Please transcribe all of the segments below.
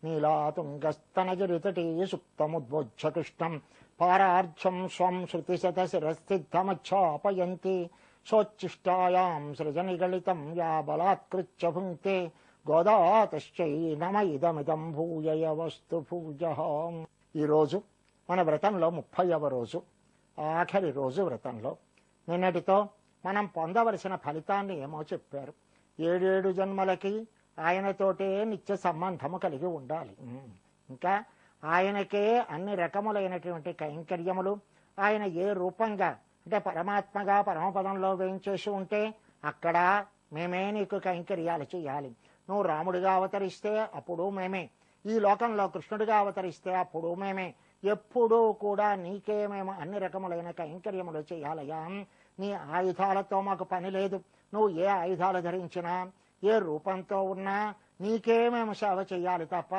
నీలాతుంగస్తనగిరితటీ సుప్తముద్బోధ్య కృష్ణం పారార్ధ్యం స్వం శృతిశతశిరస్థితమచ్చాపయంతి సోచ్చిష్టాయాం సృజనిగళితం యా బలాత్కృత్య భుంక్తే గోదా తస్యై నమ ఇదమిదం భూయయ వస్తు పూజః. ఈరోజు మన వ్రతంలో 30వ రోజు, ఆఖరి రోజు వ్రతంలో. నిన్నటితో మనం పొందవలసిన ఫలితాన్ని ఏమో చెప్పారు. 7 జన్మలకి ఆయనతోటే నిత్య సంబంధము కలిగి ఉండాలి. ఇంకా ఆయనకే అన్ని రకములైనటువంటి కైంకర్యములు, ఆయన ఏ రూపంగా అంటే పరమాత్మగా పరమపదంలో వేయించేసి ఉంటే అక్కడ మేమే నీకు కైంకర్యాలు చేయాలి. నువ్వు రాముడిగా అవతరిస్తే అప్పుడు మేమే, ఈ లోకంలో కృష్ణుడిగా అవతరిస్తే అప్పుడు మేమే, ఎప్పుడూ కూడా నీకే మేము అన్ని రకములైన కైంకర్యములు చేయాలయ్యా. నీ ఆయుధాలతో మాకు పని లేదు. నువ్వు ఏ ఆయుధాలు ధరించినా, ఏ రూపంతో ఉన్నా నీకే మేము సేవ చెయ్యాలి తప్ప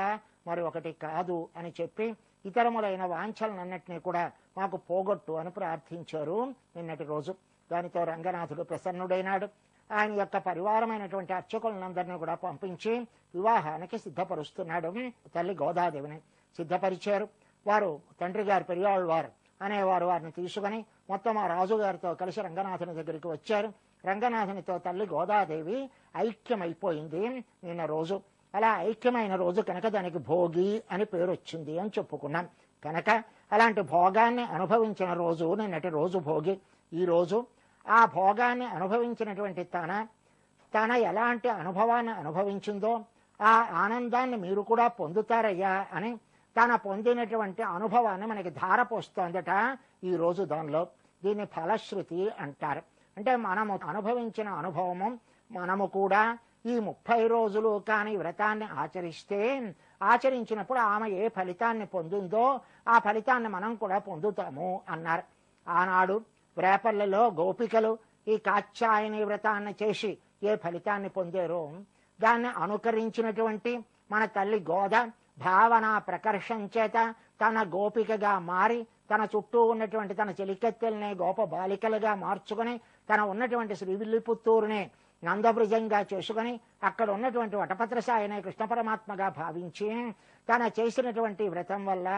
మరి ఒకటి కాదు అని చెప్పి ఇతరములైన వాంఛలనన్నిటినీ కూడా మాకు పోగొట్టు అని ప్రార్థించారు నిన్నటి రోజు. దానితో రంగనాథుడు ప్రసన్నుడైనాడు. ఆయన యొక్క పరివారమైనటువంటి అర్చకులందరినీ కూడా పంపించి వివాహానికి సిద్ధపరుస్తున్నాడు. తల్లి గోదాదేవిని సిద్ధపరిచారు. వారు తండ్రి గారు పెరియాళ్వారు అనేవారు వారిని తీసుకుని మొత్తం ఆ రాజుగారితో కలిసి రంగనాథుని దగ్గరికి వచ్చారు. రంగనాథునితో తల్లి గోదాదేవి ఐక్యమైపోయింది నిన్న రోజు. అలా ఐక్యమైన రోజు కనుక దానికి భోగి అని పేరు వచ్చింది అని చెప్పుకున్నాం. కనుక అలాంటి భోగాన్ని అనుభవించిన రోజు నిన్నటి రోజు భోగి. ఈ రోజు ఆ భోగాన్ని అనుభవించినటువంటి తన ఎలాంటి అనుభవాన్ని అనుభవించిందో ఆ ఆనందాన్ని మీరు కూడా పొందుతారయ్యా అని తన పొందినటువంటి అనుభవాన్ని మనకి ధారపోస్తోందట ఈ రోజు. దానిలో దీన్ని ఫలశ్రుతి అంటారు. అంటే మనము అనుభవించిన అనుభవము మనము కూడా ఈ 30 రోజులు కాని వ్రతాన్ని ఆచరించినప్పుడు ఆమె ఏ ఫలితాన్ని పొందిందో ఆ ఫలితాన్ని మనం కూడా పొందుతాము అన్నారు. ఆనాడు రేపల్లెలో గోపికలు ఈ కాత్యాయని వ్రతాన్ని చేసి ఏ ఫలితాన్ని పొందారో దాన్ని అనుకరించినటువంటి మన తల్లి గోద భావన ప్రకర్షం చేత తన గోపికగా మారి తన చుట్టూ ఉన్నటువంటి తన చెలికత్తెల్ని గోప బాలికలుగా మార్చుకుని తన ఉన్నటువంటి శ్రీవిల్లిపుత్తూరుని నందభృజంగా చేసుకుని అక్కడ ఉన్నటువంటి వటపత్రసాయనే కృష్ణ పరమాత్మగా భావించి తన చేసినటువంటి వ్రతం వల్ల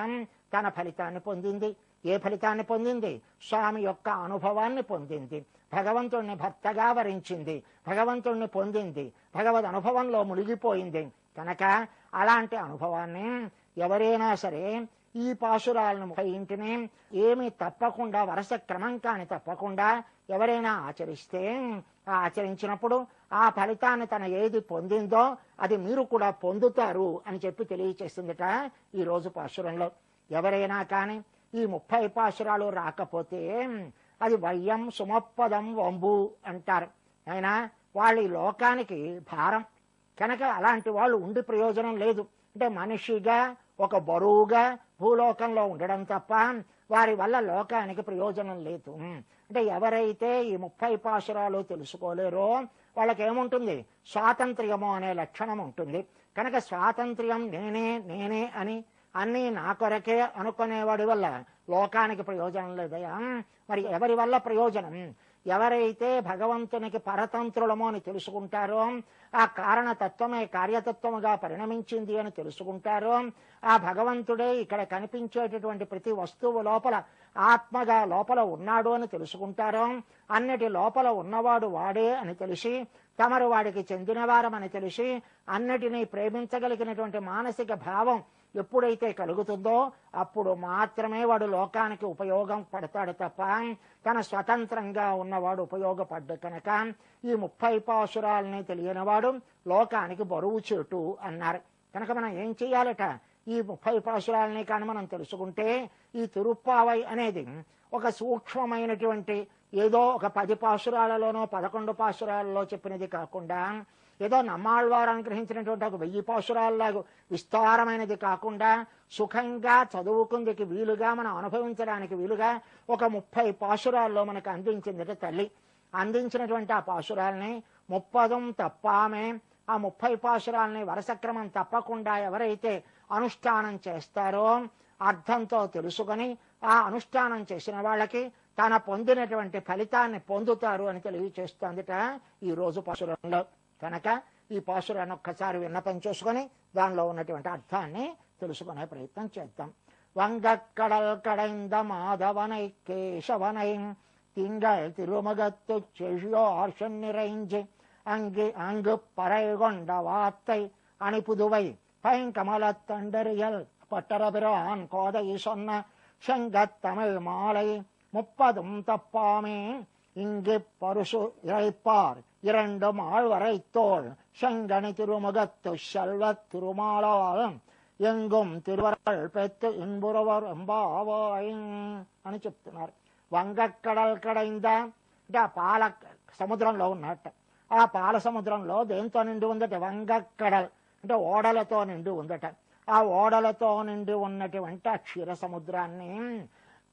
తన ఫలితాన్ని పొందింది. ఏ ఫలితాన్ని పొందింది? స్వామి యొక్క అనుభవాన్ని పొందింది. భగవంతుణ్ణి భర్తగా వరించింది, భగవంతుణ్ణి పొందింది, భగవద్ అనుభవంలో మునిగిపోయింది. కనుక అలాంటి అనుభవాన్ని ఎవరైనా సరే ఈ పాశురాలను 30 ఏమి తప్పకుండా వరుస క్రమం కాని తప్పకుండా ఎవరైనా ఆచరిస్తే ఆచరించినప్పుడు ఆ ఫలితాన్ని తన ఏది పొందిందో అది మీరు కూడా పొందుతారు అని చెప్పి తెలియచేస్తుందట ఈ రోజు పాశురంలో. ఎవరైనా కానీ ఈ 30 పాశురాలు రాకపోతే అది వయ్యం సుమప్పదం వంబు అంటారు. అయినా వాళ్ళు ఈ లోకానికి భారం కనుక అలాంటి వాళ్ళు ఉండి ప్రయోజనం లేదు. అంటే మనిషిగా ఒక బరువుగా భూలోకంలో ఉండడం తప్ప వారి వల్ల లోకానికి ప్రయోజనం లేదు. అంటే ఎవరైతే ఈ 30 పాశురాలు తెలుసుకోలేరో వాళ్ళకేముంటుంది? స్వాతంత్ర్యము అనే లక్షణం ఉంటుంది. కనుక స్వాతంత్ర్యం నేనే అని అన్నీ నా కొరకే అనుకునేవాడి వల్ల లోకానికి ప్రయోజనం లేదయా. మరి ఎవరి వల్ల ప్రయోజనం? ఎవరైతే భగవంతునికి పరతంత్రులము అని తెలుసుకుంటారో, ఆ కారణతత్వమే కార్యతత్వముగా పరిణమించింది అని తెలుసుకుంటారో, ఆ భగవంతుడే ఇక్కడ కనిపించేటటువంటి ప్రతి వస్తువు లోపల ఆత్మగా లోపల ఉన్నాడు అని తెలుసుకుంటారో, అన్నిటి లోపల ఉన్నవాడు వాడే అని తెలిసి తమరు వాడికి చెందినవారమని తెలిసి అన్నిటినీ ప్రేమించగలిగినటువంటి మానసిక భావం ఎప్పుడైతే కలుగుతుందో అప్పుడు మాత్రమే వాడు లోకానికి ఉపయోగం పడతాడు తప్ప తన స్వతంత్రంగా ఉన్నవాడు ఉపయోగపడ్డ. కనుక ఈ 30 పాశురాలని తెలియనివాడు లోకానికి బరువు చేటు అన్నారు. కనుక మనం ఏం చెయ్యాలట? ఈ 30 పాశురాలని కానీ మనం తెలుసుకుంటే ఈ తిరుప్పావై అనేది ఒక సూక్ష్మమైనటువంటి ఏదో ఒక 10 పాశురాలలోనో 11 పాశురాలలో చెప్పినది కాకుండా ఏదో నమ్మాళ్వారు అనుగ్రహించినటువంటి ఒక 1000 పాశురాలలాగా విస్తారమైనది కాకుండా సుఖంగా చదువుకుందికి వీలుగా మనం అనుభవించడానికి వీలుగా ఒక 30 పాశురాల్లో మనకు అందించిందట తల్లి. అందించినటువంటి ఆ పాశురాలని 30 తప్పామే ఆ 30 పాశురాలని వరుసక్రమం తప్పకుండా ఎవరైతే అనుష్ఠానం చేస్తారో అర్థంతో తెలుసుకొని ఆ అనుష్ఠానం చేసిన వాళ్ళకి తన పొందినటువంటి ఫలితాన్ని పొందుతారు అని తెలియచేస్తోందిట ఈ రోజు పాసురంలో. కనుక ఈ పాసురాన్ని ఒక్కసారి విన్నపం చేసుకొని దానిలో ఉన్నటువంటి అర్థాన్ని తెలుసుకునే ప్రయత్నం చేద్దాం. వంగక్కడల్ కడైంద మాధవనై కేశవనై திங்கள் திருமுகத்து செழியோர் நிறைஞ்சு அங்கு பறை கொண்ட வார்த்தை அணிப்புதுவை பைங்கமலத்தண்டறியல் பட்டரபிரான் கோதை சொன்ன செங்கத்தமிழ் மாலை 30 தப்பாமே இங்கு பருசு இறைப்பார் 2 ஆழ்வரை தோள் செங்கனி திருமுகத்து செல்வத் திருமாலால் எங்கும் திருவர்கள் பெற்று இன்புறவர் ఎంబావాయ్ అని చెప్తున్నారు. వంగక్కడల్ కడైంద అంటే ఆ పాల సముద్రంలో ఉన్నట్ట. ఆ పాల సముద్రంలో దేంతో నిండి ఉందట? వంగక్కడల్ అంటే ఓడలతో నిండి ఉందట. ఆ ఓడలతో నిండి ఉన్నటువంటి ఆ క్షీర సముద్రాన్ని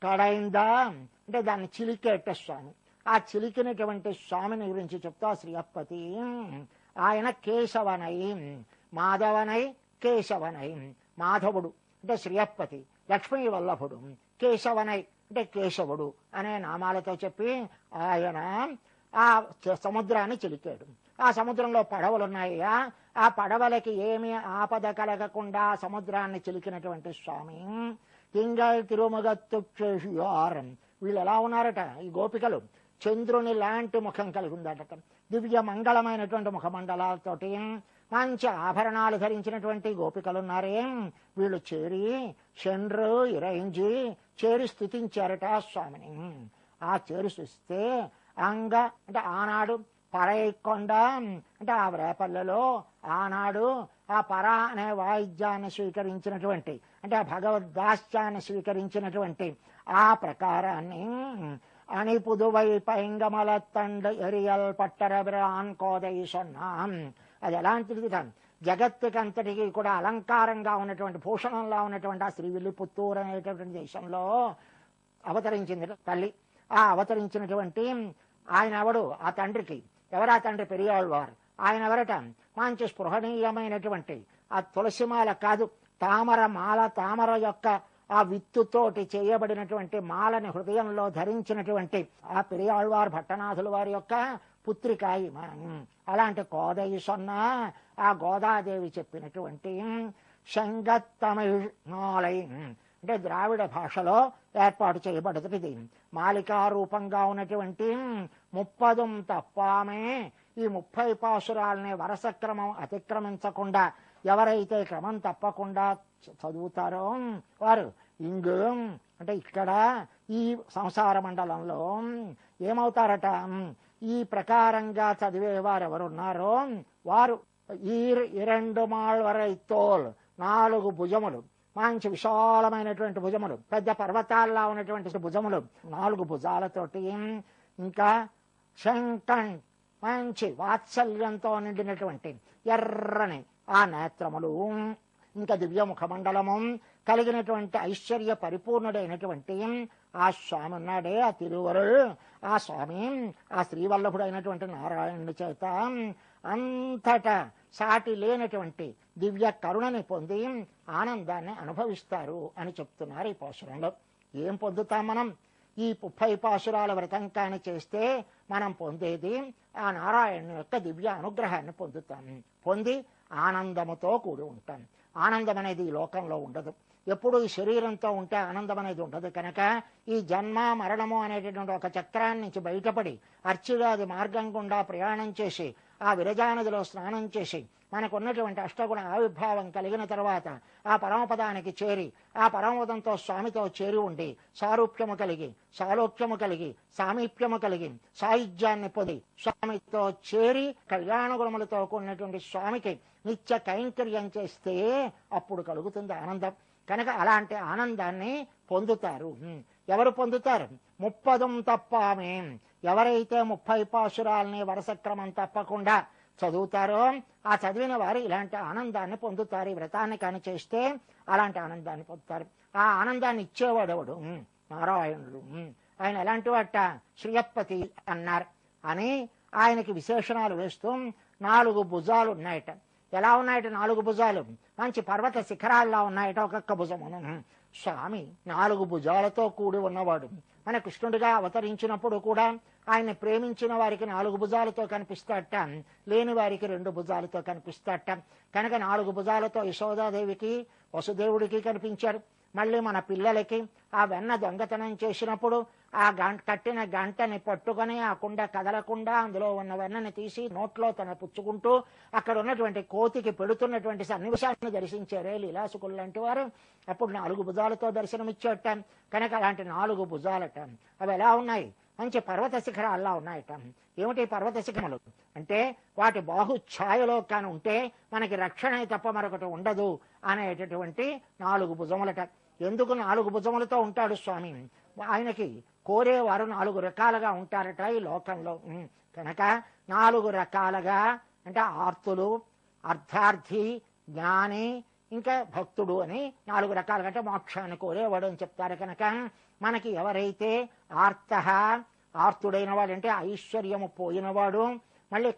కడైంద అంటే దాన్ని చిలికేట స్వామి. ఆ చిలికినటువంటి స్వామిని గురించి చెప్తా శ్రీయప్పతి. ఆయన కేశవనై, మాధవనై కేశవనై, మాధవుడు అంటే శ్రీయప్పతి, లక్ష్మీ వల్లభుడు, కేశవనై అంటే కేశవుడు అనే నామాలతో చెప్పి ఆయన ఆ సముద్రాన్ని చిలికాడు. ఆ సముద్రంలో పడవలున్నాయ్యా, ఆ పడవలకి ఏమీ ఆపద కలగకుండా సముద్రాన్ని చిలికినటువంటి స్వామి. తింగల్ తిరుముగత్తు చేసియార్, వీళ్ళు ఎలా ఉన్నారట ఈ గోపికలు? చంద్రుని లాంటి ముఖం కలిగి ఉందట. దివ్య మంగళమైనటువంటి ముఖమండలాలతోటి మంచి ఆభరణాలు ధరించినటువంటి గోపికలున్నారే, వీళ్ళు చేరి చంద్రు ఇరైంచి చేరి స్థుతించారట స్వామిని. ఆ చేరి స్థుతిస్తే అంగ అంటే ఆనాడు పరైకొండ అంటే ఆ రేపల్లెలో ఆనాడు ఆ పర అనే వాయిద్యాన్ని స్వీకరించినటువంటి అంటే ఆ భగవద్దాస్యాన్ని స్వీకరించినటువంటి ఆ ప్రకారాన్ని అని పుదువై పైంగమల తండ ఎరియల్ పట్టరబిరాన్ కోదై సొన్నాం. అది ఎలాంటిది? జగత్తుకంతటికి కూడా అలంకారంగా ఉన్నటువంటి భూషణంలా ఉన్నటువంటి ఆ శ్రీవిల్లిపుత్తూరు అనేటటువంటి దేశంలో అవతరించింది తల్లి. ఆ అవతరించినటువంటి ఆయన ఎవడు? ఆ తండ్రికి ఎవరా తండ్రి? పెరియాళ్వారు. ఆయన ఎవరట? మంచి స్పృహణీయమైనటువంటి ఆ తులసిమాల కాదు, తామర మాల, తామర యొక్క ఆ విత్తుతోటి చేయబడినటువంటి మాలని హృదయంలో ధరించినటువంటి ఆ పెరియాళ్వారు భట్టనాథుల వారి యొక్క పుత్రికాయి. అలాంటి కోదయి సొన్న ఆ గోదాదేవి చెప్పినటువంటి శంగతమిళ్ మాలై అంటే ద్రావిడ భాషలో ఏర్పాటు చేయబడుతుంది. మాలికా రూపంగా ఉన్నటువంటి 30 తప్పామే ఈ 30 పాసురాలని వరస క్రమం అతిక్రమించకుండా ఎవరైతే క్రమం తప్పకుండా చదువుతారో వారు ఇంగు అంటే ఇక్కడ ఈ సంసార మండలంలో ఏమవుతారట? ఈ ప్రకారంగా చదివేవారు ఎవరున్నారో వారు ఈ 2 మాళ్వరై తోల్ 4 భుజములు, మంచి విశాలమైనటువంటి భుజములు, పెద్ద పర్వతాల్లో ఉన్నటువంటి భుజములు, 4 భుజాలతోటి, ఇంకా శంకన్ మంచి వాత్సల్యంతో నిండినటువంటి ఎర్రని ఆ నేత్రములు, ఇంకా దివ్య ముఖమండలము కలిగినటువంటి ఐశ్వర్య పరిపూర్ణుడైనటువంటి ఆ స్వామి ఉన్నాడే ఆ తిరువరుడు. ఆ స్వామి ఆ శ్రీవల్లభుడు అయినటువంటి నారాయణుడి చేత అంతటా సాటి లేనటువంటి దివ్య కరుణని పొంది ఆనందాన్ని అనుభవిస్తారు అని చెప్తున్నారు ఈ పాసురంలో. ఏం పొందుతాం మనం? ఈ 30 పాసురాల వ్రతం కాని చేస్తే మనం పొందేది ఆ నారాయణుని యొక్క దివ్య అనుగ్రహాన్ని పొందుతాం. పొంది ఆనందముతో కూడి ఉంటాం. ఆనందం అనేది ఈ లోకంలో ఉండదు. ఎప్పుడు ఈ శరీరంతో ఉంటే ఆనందం అనేది ఉండదు. కనుక ఈ జన్మ మరణము అనేటటువంటి ఒక చక్రాన్ని నుంచి బయటపడి అర్చిగాది మార్గం గుండా ప్రయాణం చేసి ఆ విరజానదిలో స్నానం చేసి మనకున్నటువంటి అష్టగుణ ఆవిర్భావం కలిగిన తర్వాత ఆ పరమపదానికి చేరి ఆ పరమపదంతో స్వామితో చేరి ఉండి సారూప్యము కలిగి, సాలోక్యము కలిగి, సామీప్యము కలిగి, సాయుధ్యాన్ని పొంది స్వామితో చేరి కళ్యాణ గుణములతో కూడినటువంటి స్వామికి నిత్య కైంకర్యం చేస్తే అప్పుడు కలుగుతుంది ఆనందం. కనుక అలాంటి ఆనందాన్ని పొందుతారు. ఎవరు పొందుతారు? 30 తప్పామే. ఎవరైతే 30 పాసురాలని వరుస క్రమం తప్పకుండా చదువుతారో ఆ చదివిన వారు ఇలాంటి ఆనందాన్ని పొందుతారు. ఈ వ్రతాన్ని కాని చేస్తే అలాంటి ఆనందాన్ని పొందుతారు. ఆ ఆనందాన్ని ఇచ్చేవాడు ఎవడు? నారాయణుడు. ఆయన ఎలాంటి వాట? శ్రీయప్పతి అన్నారు అని ఆయనకి విశేషణాలు వేస్తూ 4 భుజాలు ఉన్నాయట. ఎలా ఉన్నాయట 4 భుజాలు? మంచి పర్వత శిఖరాల్లో ఉన్నాయట ఒక్కొక్క భుజమును. స్వామి 4 భుజాలతో కూడి ఉన్నవాడు. మన కృష్ణుడిగా అవతరించినప్పుడు కూడా ఆయన్ని ప్రేమించిన వారికి 4 భుజాలతో కనిపిస్తాడట, లేని వారికి 2 భుజాలతో కనిపిస్తాడట. కనుక 4 భుజాలతో యశోదాదేవికి వసుదేవుడికి కనిపించారు. మళ్ళీ మన పిల్లలకి ఆ వెన్న దొంగతనం చేసినప్పుడు ఆ కట్టిన గంటని పట్టుకొని ఆ కుండ కదలకుండా అందులో ఉన్న వెన్నని తీసి నోట్లో తన పుచ్చుకుంటూ అక్కడ ఉన్నటువంటి కోతికి పెడుతున్నటువంటి సన్నివేశాన్ని దర్శించారే లీలాసుకులు లాంటి వారు. అప్పుడు 4 భుజాలతో దర్శనమిచ్చేట. కనుక అలాంటి 4 భుజాలట. అవి ఎలా ఉన్నాయి? మంచి పర్వత శిఖరాల్లా ఉన్నాయట. ఏమిటి పర్వత శిఖరములు అంటే? వాటి బాహుఛాయలో కాని ఉంటే మనకి రక్షణ తప్ప మరొకటి ఉండదు అనేటటువంటి 4 భుజములట. ఎందుకు 4 భుజములతో ఉంటాడు స్వామి? ఆయనకి కోరేవారు 4 రకాలుగా ఉంటారట ఈ లోకంలో. కనుక 4 రకాలుగా అంటే ఆర్తులు, అర్థార్థి, జ్ఞాని, ఇంకా భక్తుడు అని 4 రకాలుగా అంటే మోక్షాన్ని కోరేవాడు అని చెప్తారు. కనుక మనకి ఎవరైతే ఆర్తుడైన వాడు అంటే ఐశ్వర్యము పోయినవాడు, మళ్ళీ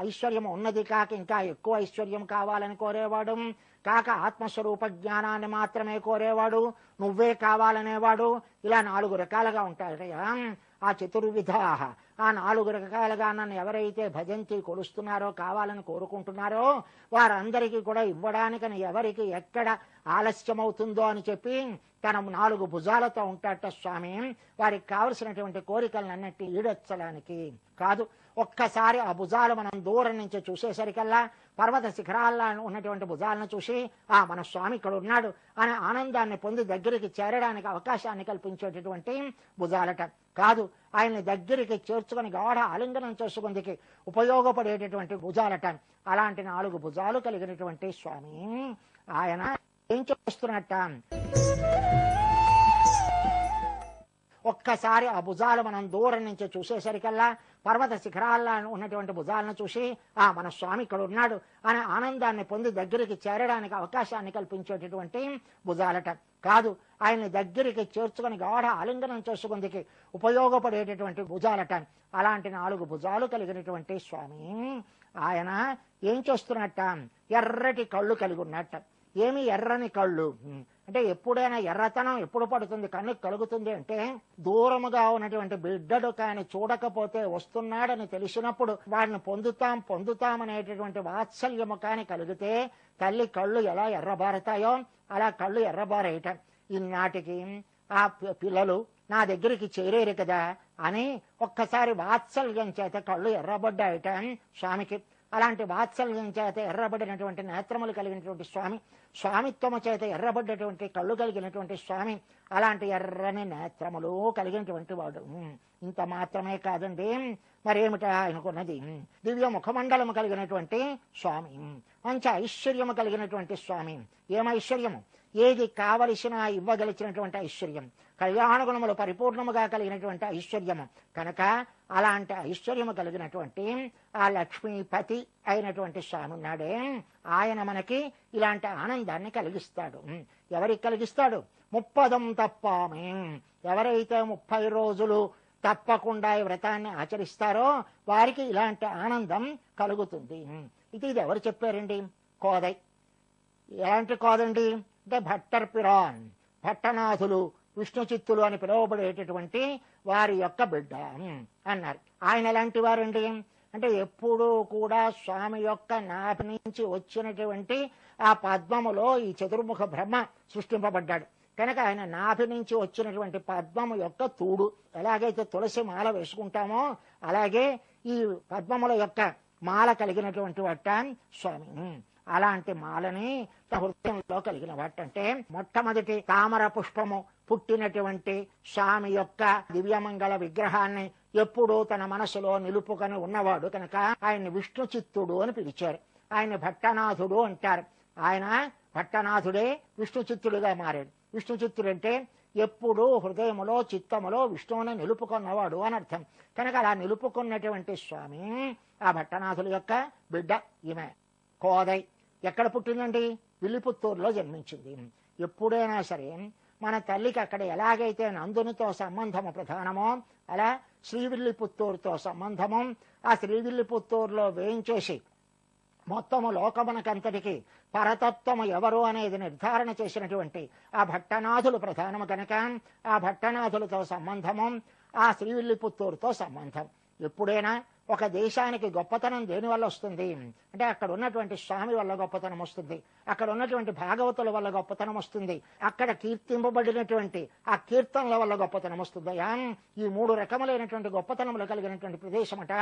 ఐశ్వర్యం ఉన్నది కాక ఇంకా ఎక్కువ ఐశ్వర్యం కావాలని కోరేవాడు, కాక ఆత్మస్వరూప జ్ఞానాన్ని మాత్రమే కోరేవాడు, నువ్వే కావాలనేవాడు, ఇలా 4 రకాలుగా ఉంటాయా. ఆ చతుర్విధా ఆ 4 రకాలుగా నన్ను ఎవరైతే భజంతి కొలుస్తున్నారో, కావాలని కోరుకుంటున్నారో వారందరికీ కూడా ఇవ్వడానికని ఎవరికి ఎక్కడ ఆలస్యమవుతుందో అని చెప్పి తన 4 భుజాలతో ఉంటాట స్వామి. వారికి కావలసినటువంటి కోరికలన్నిటి ఈడొచ్చడానికి కాదు. ఒక్కసారి ఆ భుజాలు మనం దూరం నుంచి చూసేసరికల్లా పర్వత శిఖరాల్లో ఉన్నటువంటి భుజాలను చూసి మన స్వామి ఇక్కడ ఉన్నాడు అనే ఆనందాన్ని పొంది దగ్గరికి చేరడానికి అవకాశాన్ని కల్పించేటటువంటి భుజాలట కాదు. ఆయన్ని దగ్గరికి చేర్చుకుని గాఢ ఆలింగనం చేసుకుందికి ఉపయోగపడేటటువంటి భుజాలట. అలాంటి 4 భుజాలు కలిగినటువంటి స్వామి ఆయన ఏం చేస్తున్నట్ట? ఒక్కసారి ఆ భుజాలు మనం దూరం నుంచి చూసేసరికల్లా పర్వత శిఖరాల్లో ఉన్నటువంటి భుజాలను చూసి మన స్వామి ఇక్కడ ఉన్నాడు అనే ఆనందాన్ని పొంది దగ్గరికి చేరడానికి అవకాశాన్ని కల్పించేటటువంటి భుజాలట కాదు. ఆయన్ని దగ్గరికి చేర్చుకుని గాఢ ఆలింగనం చేసుకుందికి ఉపయోగపడేటటువంటి భుజాలట. అలాంటి 4 భుజాలు కలిగినటువంటి స్వామి ఆయన ఏం చేస్తున్నట్ట? ఎర్రటి కళ్ళు కలిగి ఉన్నట్ట. ఏమి ఎర్రని కళ్ళు అంటే? ఎప్పుడైనా ఎర్రతనం ఎప్పుడు పడుతుంది కన్నుకు కలుగుతుంది అంటే, దూరముగా ఉన్నటువంటి బిడ్డడు కాని చూడకపోతే వస్తున్నాడని తెలిసినప్పుడు వాడిని పొందుతాం అనేటటువంటి వాత్సల్యము కాని కలిగితే తల్లి కళ్ళు ఎలా ఎర్రబారతాయో అలా కళ్ళు ఎర్రబారేయట. ఈనాటికి ఆ పిల్లలు నా దగ్గరికి చేరేరు కదా అని ఒక్కసారి వాత్సల్యం చేత కళ్ళు ఎర్రబడ్డాయట స్వామికి. అలాంటి వాత్సల్యం చేత ఎర్రబడినటువంటి నేత్రములు కలిగినటువంటి స్వామి, స్వామిత్వము చేత ఎర్రబడ్డటువంటి కళ్ళు కలిగినటువంటి స్వామి, అలాంటి ఎర్రని నేత్రములు కలిగినటువంటి వాడు. ఇంత మాత్రమే కాదండి, మరేమిటా ఆయనకున్నది? దివ్య ముఖమండలము కలిగినటువంటి స్వామి, మంచి ఐశ్వర్యము కలిగినటువంటి స్వామి. ఏమైశ్వర్యము? ఏది కావలసిన ఇవ్వగలిచినటువంటి ఐశ్వర్యం, కళ్యాణ గుణములు పరిపూర్ణముగా కలిగినటువంటి ఐశ్వర్యము. కనుక అలాంటి ఐశ్వర్యము కలిగినటువంటి ఆ లక్ష్మీపతి అయినటువంటి స్వామి ఉన్నాడే, ఆయన మనకి ఇలాంటి ఆనందాన్ని కలిగిస్తాడు. ఎవరికి కలిగిస్తాడు? 30 తప్పామే. ఎవరైతే 30 రోజులు తప్పకుండా ఈ వ్రతాన్ని ఆచరిస్తారో వారికి ఇలాంటి ఆనందం కలుగుతుంది. ఇది ఎవరు చెప్పారండి? కోదై. ఎలాంటి కోదండి అంటే భట్టర్పిరాన్, భట్టనాథులు, విష్ణు చిత్తులు అని పిలువబడేటటువంటి వారి యొక్క బిడ్డ అన్నారు. ఆయన ఎలాంటి వారండి అంటే, ఎప్పుడూ కూడా స్వామి యొక్క నాభి నుంచి వచ్చినటువంటి ఆ పద్మములో ఈ చతుర్ముఖ బ్రహ్మ సృష్టింపబడ్డాడు. కనుక ఆయన నాభి నుంచి వచ్చినటువంటి పద్మము యొక్క తూడు. ఎలాగైతే తులసి మాల వేసుకుంటామో అలాగే ఈ పద్మముల యొక్క మాల కలిగినటువంటి వాట స్వామి. అలాంటి మాలని హృదయంలో కలిగిన వాటంటే, మొట్టమొదటి తామర పుష్పము పుట్టినటువంటి స్వామి యొక్క దివ్యమంగళ విగ్రహాన్ని ఎప్పుడూ తన మనసులో నిలుపుకొని ఉన్నవాడు కనుక ఆయన్ని విష్ణు చిత్తుడు అని పిలిచారు. ఆయన భట్టనాథుడు అంటారు. ఆయన భట్టనాథుడే విష్ణు చిత్తుడుగా మారాడు. విష్ణు చిత్తుడు అంటే ఎప్పుడూ హృదయములో చిత్తములో విష్ణువుని నిలుపుకున్నవాడు అని అర్థం. కనుక అలా నిలుపుకున్నటువంటి స్వామి ఆ భట్టనాథుల యొక్క బిడ్డ ఈమె కోదై. ఎక్కడ పుట్టిందండి? విల్లిపుత్తూరులో జన్మించింది. ఎప్పుడైనా సరే మన తల్లికి అక్కడ ఎలాగైతే నందునితో సంబంధము ప్రధానమో అలా శ్రీవిల్లిపుత్తూరుతో సంబంధము. ఆ శ్రీవిల్లిపుత్తూరులో వేయించేసి మొత్తము లోకమునకంతటికి పరతత్వము ఎవరు అనేది నిర్ధారణ చేసినటువంటి ఆ భట్టనాథులు ప్రధానము కనుక ఆ భట్టనాథులతో సంబంధము ఆ శ్రీవిల్లిపుత్తూరుతో సంబంధం. ఎప్పుడైనా ఒక దేశానికి గొప్పతనం దేని వల్ల వస్తుంది అంటే అక్కడ ఉన్నటువంటి స్వామి వల్ల గొప్పతనం వస్తుంది, అక్కడ ఉన్నటువంటి భాగవతుల వల్ల గొప్పతనం వస్తుంది, అక్కడ కీర్తింపబడినటువంటి ఆ కీర్తనల వల్ల గొప్పతనం వస్తుంది. ఈ 3 రకములైనటువంటి గొప్పతనములు కలిగినటువంటి ప్రదేశమట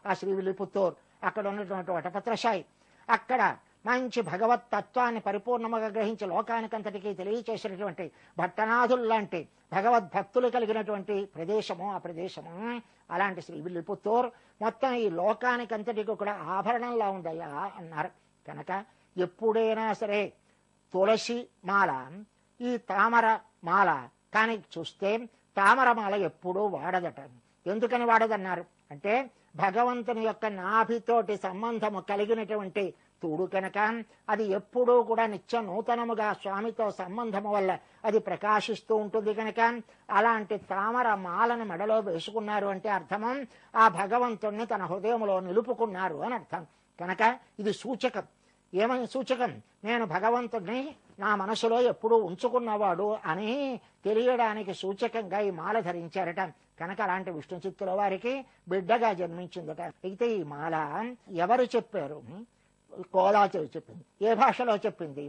ఆ శ్రీవిల్లిపుత్తూరు. అక్కడ ఉన్నటువంటి వటపత్రశాయి అక్కడ మంచి భగవత్ తత్వాన్ని పరిపూర్ణముగా గ్రహించి లోకానికంతటికీ తెలియచేసినటువంటి భట్టనాథులు లాంటి భగవద్భక్తులు కలిగినటువంటి ప్రదేశము ఆ ప్రదేశము. అలాంటి శ్రీవిల్లిపుత్తూరు మొత్తం ఈ లోకానికంతటికి కూడా ఆభరణంలా ఉందయ్యా అన్నారు. కనుక ఎప్పుడైనా సరే తులసి మాల ఈ తామర మాల కానీ చూస్తే తామర మాల ఎప్పుడూ వాడదట. ఎందుకని వాడదన్నారు అంటే భగవంతుని యొక్క నాభితోటి సంబంధము కలిగినటువంటి తూడు కనుక అది ఎప్పుడూ కూడా నిత్య నూతనముగా స్వామితో సంబంధము వల్ల అది ప్రకాశిస్తూ ఉంటుంది కనుక అలాంటి తామర మాలను మెడలో వేసుకున్నారు అంటే అర్థము ఆ భగవంతుణ్ణి తన హృదయంలో నిలుపుకున్నారు అని అర్థం. కనుక ఇది సూచకం. ఏమని సూచకం? నేను భగవంతుడిని నా మనసులో ఎప్పుడూ ఉంచుకున్నవాడు అని తెలియడానికి సూచకంగా ఈ మాల ధరించారట. కనుక అలాంటి విష్ణు చిత్తుల వారికి బిడ్డగా జన్మించిందట. అయితే ఈ మాల ఎవరు చెప్పారు? కోలాచరి చెప్పింది. ఏ భాషలో చెప్పింది?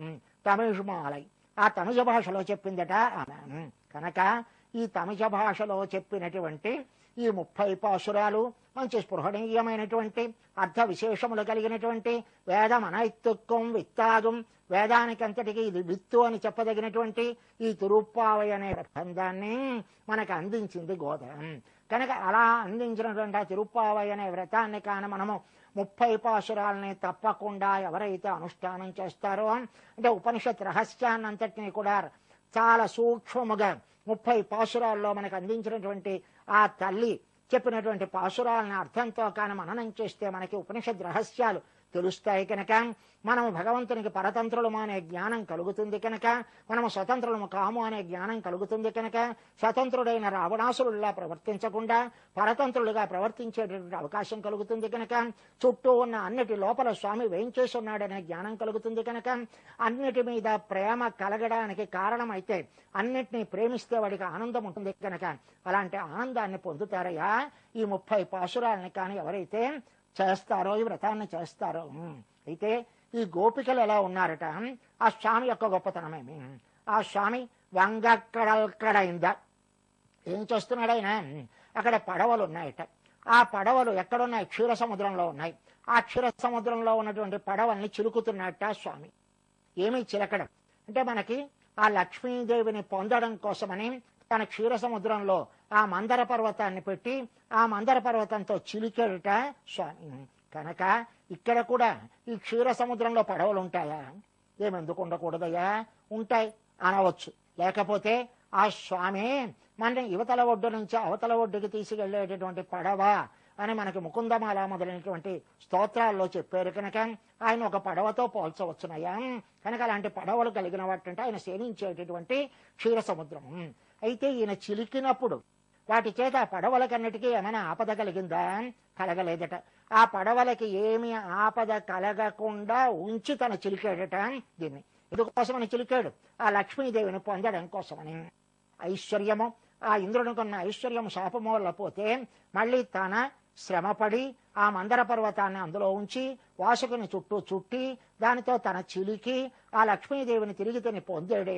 తమిళ మాలై. ఆ తమిళ భాషలో చెప్పిందట ఆమె. కనుక ఈ తమిళ భాషలో చెప్పినటువంటి ఈ 30 పాసురాలు మంచి స్పృహణీయమైనటువంటి అర్థ విశేషములు కలిగినటువంటి వేదం అనైత్తుక్కం విత్తాగం వేదానికంతటికి ఇది విత్తు అని చెప్పదగినటువంటి ఈ తిరుప్పావై అనే గ్రంథాన్ని మనకు అందించింది గోదాం. కనుక అలా అందించినటువంటి ఆ తిరుప్పావై అనే వ్రతాన్ని కానీ మనము 30 పాసురాలని తప్పకుండా ఎవరైతే అనుష్ఠానం చేస్తారో అంటే ఉపనిషత్ రహస్యాన్ని అంతటినీ కూడా చాలా సూక్ష్మముగా 30 పాసురాల్లో మనకు అందించినటువంటి ఆ తల్లి చెప్పినటువంటి పాసురాలని అర్థంతో కానీ మననం చేస్తే మనకి ఉపనిషత్ రహస్యాలు తెలుస్తాయి. కనుక మనము భగవంతునికి పరతంత్రులము అనే జ్ఞానం కలుగుతుంది కనుక మనము స్వతంత్రులము కాము అనే జ్ఞానం కలుగుతుంది కనుక స్వతంత్రుడైన రావణాసురుడిలా ప్రవర్తించకుండా పరతంత్రులుగా ప్రవర్తించేటటువంటి అవకాశం కలుగుతుంది కనుక చుట్టూ ఉన్న అన్నిటి లోపల స్వామి వేయించేసి ఉన్నాడనే జ్ఞానం కలుగుతుంది కనుక అన్నిటి మీద ప్రేమ కలగడానికి కారణమైతే అన్నిటినీ ప్రేమిస్తే వాడికి ఆనందం ఉంటుంది కనుక అలాంటి ఆనందాన్ని పొందుతారయ్యా ఈ 30 పాసురాలని కానీ ఎవరైతే చేస్తారో ఈ వ్రతాన్ని చేస్తారో. అయితే ఈ గోపికలు ఎలా ఉన్నారట? ఆ స్వామి యొక్క గొప్పతనమేమి? ఆ స్వామి వంగక్కడైందా ఏం చేస్తున్నాడు ఆయన? అక్కడ పడవలు ఉన్నాయట. ఆ పడవలు ఎక్కడున్నాయి? క్షీర సముద్రంలో ఉన్నాయి. ఆ క్షీర సముద్రంలో ఉన్నటువంటి పడవల్ని చిలుకుతున్నట్ట స్వామి. ఏమి చిలకడం అంటే మనకి ఆ లక్ష్మీదేవిని పొందడం కోసమని తన క్షీర సముద్రంలో ఆ మందర పర్వతాన్ని పెట్టి ఆ మందర పర్వతంతో చిలికేట స్వామి. కనుక ఇక్కడ కూడా ఈ క్షీర సముద్రంలో పడవలు ఉంటాయా? ఏమెందుకు ఉండకూడదయ్యా? ఉంటాయి అనవచ్చు. లేకపోతే ఆ స్వామి మన యువతల ఒడ్డు నుంచి అవతల ఒడ్డుకి తీసుకెళ్లేటటువంటి పడవ అని మనకి ముకుందమాల మొదలైనటువంటి స్తోత్రాల్లో చెప్పారు కనుక ఆయన ఒక పడవతో పోల్చవచ్చునయ్యా. కనుక అలాంటి పడవలు కలిగిన వాటంటే ఆయన సేవించేటటువంటి క్షీర సముద్రం. అయితే ఈయన చిలికినప్పుడు వాటి చేత ఆ పడవలకన్నిటికీ ఏమైనా ఆపద కలిగిందా? కలగలేదట. ఆ పడవలకి ఏమి ఆపద కలగకుండా ఉంచి తన చిలికాడట దీన్ని. ఎందుకోసమని చిలికాడు? ఆ లక్ష్మీదేవిని పొందడం కోసమని. ఐశ్వర్యము ఆ ఇంద్రునికున్న ఐశ్వర్యం శాపము వల్ల పోతే మళ్ళీ తన శ్రమపడి ఆ మందర పర్వతాన్ని అందులో ఉంచి వాసుకుని చుట్టూ చుట్టి దానితో తన చిలికి ఆ లక్ష్మీదేవిని తిరిగి తిని పొందాడే.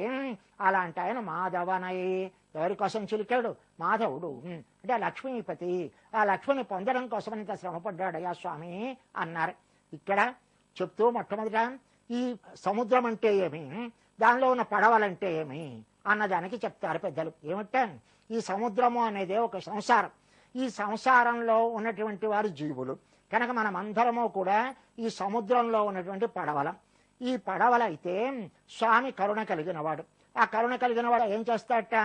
అలాంటి ఆయన మాధవనై ఎవరి కోసం చిలికాడు? మాధవుడు అంటే లక్ష్మీపతి. ఆ లక్ష్మిని పొందడం కోసం ఇంత శ్రమపడ్డాడయ్యా స్వామి అన్నారు. ఇక్కడ చెప్తూ మొట్టమొదట ఈ సముద్రం అంటే ఏమి, దానిలో ఉన్న పడవలంటే ఏమి అన్నదానికి చెప్తారు పెద్దలు. ఏమిటా ఈ సముద్రము అనేది ఒక సంసారం. ఈ సంసారంలో ఉన్నటువంటి వారు జీవులు కనుక మనమందరము కూడా ఈ సముద్రంలో ఉన్నటువంటి పడవలం. ఈ పడవలైతే స్వామి కరుణ కలిగిన వాడు. ఆ కరుణ కలిగిన వాడు ఏం చేస్తాడట?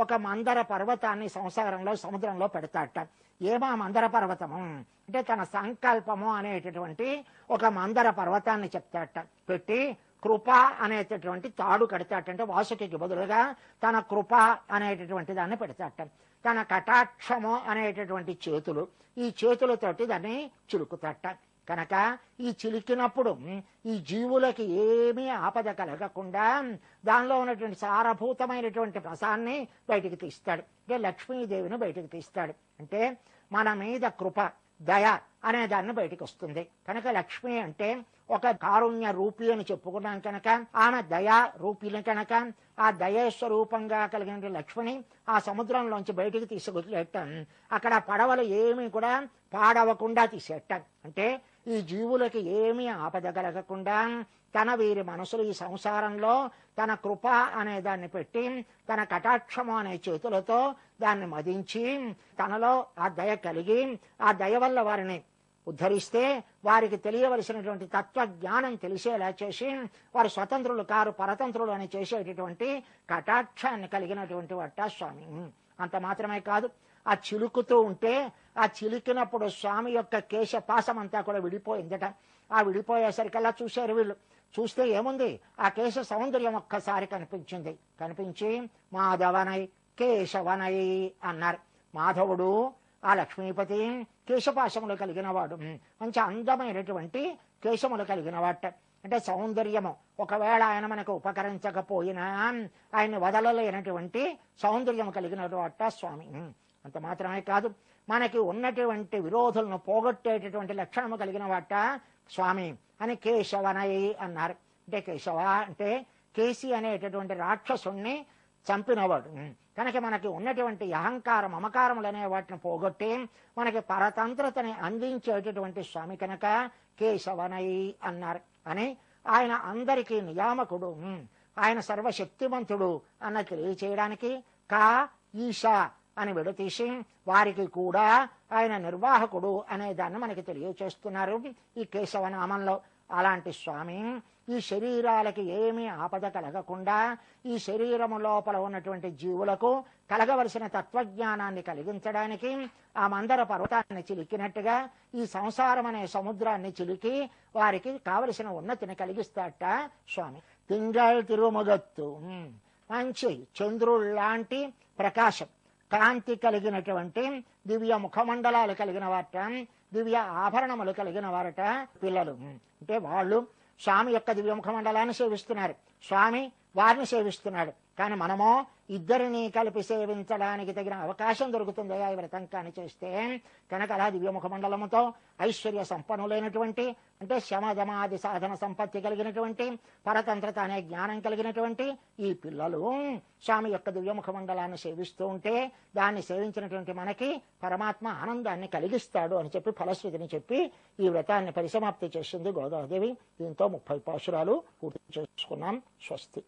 ఒక మందర పర్వతాన్ని సంసారంలో సముద్రంలో పెడతాడట. ఏమా మందర పర్వతము అంటే తన సంకల్పము అనేటటువంటి ఒక మందర పర్వతాన్ని చెప్తాడట. పెట్టి కృప అనేటటువంటి తాడు కడతాటంటే వాసుకి బదులుగా తన కృప అనేటటువంటి దాన్ని పెడతాట. తన కటాక్షము అనేటటువంటి చేతులు, ఈ చేతులతోటి దాన్ని చురుకుతాట. కనుక ఈ చిలికినప్పుడు ఈ జీవులకి ఏమీ ఆపద కలగకుండా దానిలో ఉన్నటువంటి సారభూతమైనటువంటి రసాన్ని బయటికి తీస్తాడు. అంటే లక్ష్మీదేవిని బయటికి తీస్తాడు. అంటే మన మీద కృప, దయ అనే దాన్ని బయటికి వస్తుంది. కనుక లక్ష్మి అంటే ఒక కారుణ్య రూపి అని చెప్పుకున్నాం కనుక ఆమె దయా రూపిని కనుక ఆ దయాస్వరూపంగా కలిగిన లక్ష్మిని ఆ సముద్రంలోంచి బయటికి తీసుకెట్టం. అక్కడ పడవలు ఏమీ కూడా పాడవకుండా తీసేయటం. అంటే ఈ జీవులకి ఏమీ ఆపద కలగకుండా తన వీరి మనసులు ఈ సంసారంలో తన కృప అనే దాన్ని పెట్టి తన కటాక్షము అనే చేతులతో దాన్ని మదించి తనలో ఆ దయ కలిగి ఆ దయ వల్ల వారిని ఉద్ధరిస్తే వారికి తెలియవలసినటువంటి తత్వజ్ఞానం తెలిసేలా చేసి వారు స్వతంత్రులు కారు పరతంత్రులు అని చేసేటటువంటి కటాక్షాన్ని కలిగినటువంటి వట్ట స్వామి. అంత మాత్రమే కాదు, ఆ చిలుకుతూ ఉంటే ఆ చిలికినప్పుడు స్వామి యొక్క కేశపాసం అంతా కూడా విడిపోయిందట. ఆ విడిపోయేసరికల్లా చూశారు వీళ్ళు. చూస్తే ఏముంది, ఆ కేశ సౌందర్యం ఒక్కసారి కనిపించింది. కనిపించి మాధవనై కేశవనై అన్నారు. మాధవుడు ఆ లక్ష్మీపతి కేశపాశములు కలిగిన వాడు, మంచి అందమైనటువంటి కేశములు కలిగిన వాట. అంటే సౌందర్యము, ఒకవేళ ఆయన మనకు ఉపకరించకపోయినా ఆయన్ని వదలలేనటువంటి సౌందర్యం కలిగిన వాట స్వామి. అంత మాత్రమే కాదు, మనకి ఉన్నటువంటి విరోధులను పోగొట్టేటటువంటి లక్షణము కలిగిన వాట స్వామి అని కేశవనై అన్నారు. అంటే కేశవ అంటే కేసి అనేటటువంటి రాక్షసుణ్ణి చంపినవాడు. కనుక మనకి ఉన్నటువంటి అహంకార మమకారములు అనే వాటిని పోగొట్టి మనకి పరతంత్రతని అందించేటటువంటి స్వామి కనుక కేశవనై అన్నారు. అని ఆయన అందరికీ నియామకుడు, ఆయన సర్వశక్తిమంతుడు అన్న తెలియచేయడానికి కా ఈశా అని విడతీసి వారికి కూడా ఆయన నిర్వాహకుడు అనే దాన్ని మనకి తెలియచేస్తున్నారు ఈ కేశవనామంలో. అలాంటి స్వామి ఈ శరీరాలకి ఏమీ ఆపద కలగకుండా ఈ శరీరము లోపల ఉన్నటువంటి జీవులకు కలగవలసిన తత్వజ్ఞానాన్ని కలిగించడానికి ఆ మందర పర్వతాన్ని చిలికినట్టుగా ఈ సంసారం అనే సముద్రాన్ని చిలికి వారికి కావలసిన ఉన్నతిని కలిగిస్తాట స్వామి. తింగళ్ తిరుముగత్తు, మంచి చంద్రుల్లాంటి ప్రకాశం కాంతి కలిగినటువంటి దివ్య ముఖమండలాలు కలిగిన వారట, దివ్య ఆభరణములు కలిగిన వారట పిల్లలు. అంటే వాళ్ళు స్వామి యొక్క దివ్య ముఖమండలాన్ని సేవిస్తున్నారు, స్వామి వారిని సేవిస్తున్నాడు. కానీ మనమో ఇద్దరిని కలిపి సేవించడానికి తగిన అవకాశం దొరుకుతుంది ఈ వ్రతం కాని చేస్తే. కనుక అలా దివ్యముఖ మండలముతో ఐశ్వర్య సంపన్నులైనటువంటి, అంటే శమధమాది సాధన సంపత్తి కలిగినటువంటి, పరతంత్రత అనే జ్ఞానం కలిగినటువంటి ఈ పిల్లలు స్వామి యొక్క దివ్యముఖ మండలాన్ని సేవిస్తూ ఉంటే దాన్ని సేవించినటువంటి మనకి పరమాత్మ ఆనందాన్ని కలిగిస్తాడు అని చెప్పి ఫలశ్రుతిని చెప్పి ఈ వ్రతాన్ని పరిసమాప్తి చేసింది గోదాదేవి. దీంతో 30 పాశురాలు పూర్తి చేసుకున్నాం. స్వస్తి.